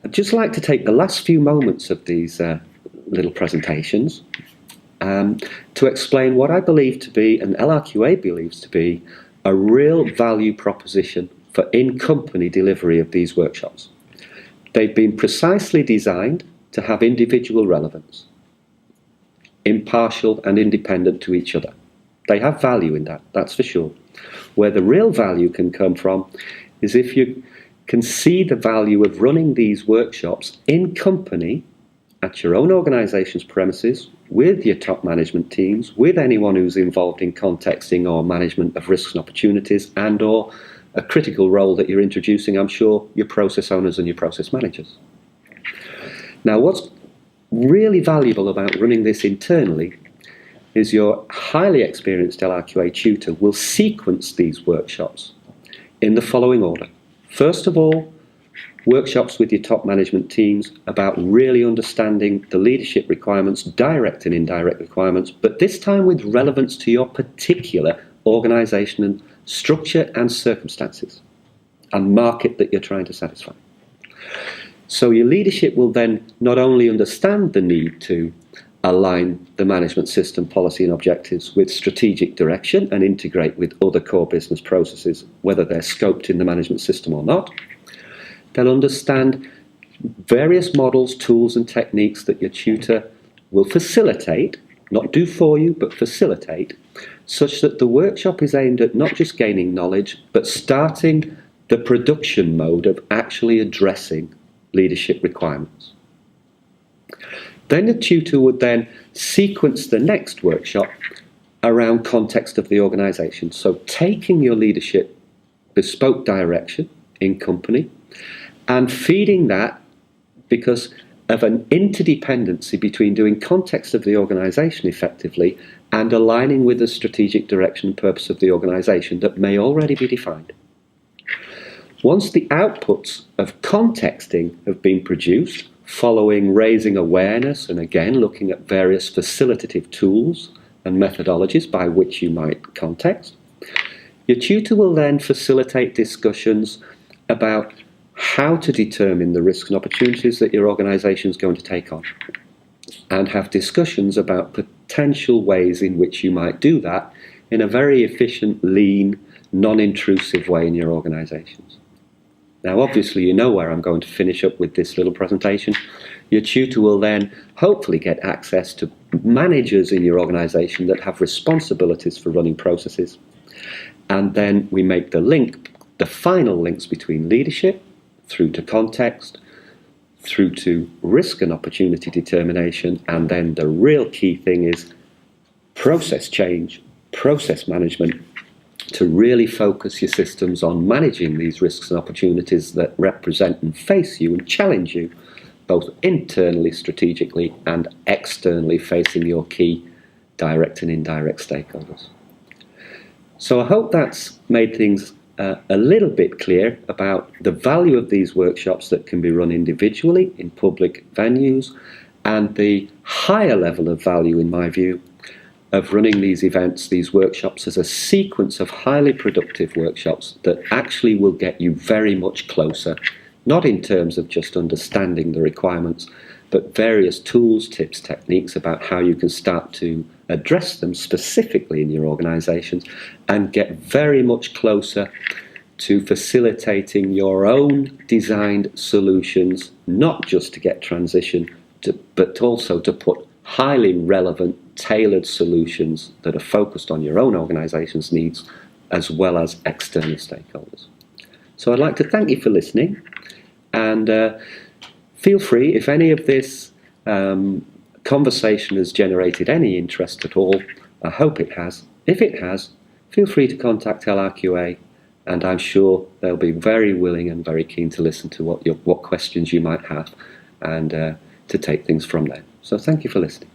I'd just like to take the last few moments of these little presentations to explain what I believe to be, and LRQA believes to be, a real value proposition for in-company delivery of these workshops. They've been precisely designed to have individual relevance, impartial and independent to each other. They have value in that, that's for sure. Where the real value can come from is if you can see the value of running these workshops in company at your own organisation's premises, with your top management teams, with anyone who's involved in contexting or management of risks and opportunities, and or a critical role that you're introducing, I'm sure, your process owners and your process managers. Now, what's really valuable about running this internally is your highly experienced LRQA tutor will sequence these workshops in the following order. First of all, workshops with your top management teams about really understanding the leadership requirements, direct and indirect requirements, but this time with relevance to your particular organisation and structure and circumstances and market that you're trying to satisfy. So your leadership will then not only understand the need to align the management system, policy and objectives with strategic direction and integrate with other core business processes, whether they're scoped in the management system or not. They'll understand various models, tools and techniques that your tutor will facilitate, not do for you, but facilitate, such that the workshop is aimed at not just gaining knowledge, but starting the production mode of actually addressing leadership requirements. Then the tutor would then sequence the next workshop around context of the organisation. So taking your leadership bespoke direction in company and feeding that, because of an interdependency between doing context of the organisation effectively and aligning with the strategic direction and purpose of the organisation that may already be defined. Once the outputs of contexting have been produced, following raising awareness and again looking at various facilitative tools and methodologies by which you might context, your tutor will then facilitate discussions about how to determine the risks and opportunities that your organisation is going to take on, and have discussions about potential ways in which you might do that in a very efficient, lean, non-intrusive way in your organisations. Now, obviously, you know where I'm going to finish up with this little presentation. Your tutor will then hopefully get access to managers in your organisation that have responsibilities for running processes. And then we make the link, the final links between leadership, through to context, through to risk and opportunity determination, and then the real key thing is process change, process management, to really focus your systems on managing these risks and opportunities that represent and face you and challenge you, both internally, strategically, and externally facing your key direct and indirect stakeholders. So I hope that's made things a little bit clear about the value of these workshops that can be run individually in public venues, and the higher level of value, in my view, of running these events, these workshops, as a sequence of highly productive workshops that actually will get you very much closer, not in terms of just understanding the requirements, but various tools, tips, techniques about how you can start to address them specifically in your organisations and get very much closer to facilitating your own designed solutions, not just to get transition, but also to put highly relevant, tailored solutions that are focused on your own organisation's needs as well as external stakeholders. So I'd like to thank you for listening, and feel free, if any of this conversation has generated any interest at all, I hope it has. If it has, feel free to contact LRQA, and I'm sure they'll be very willing and very keen to listen to what questions you might have, and to take things from there. So thank you for listening.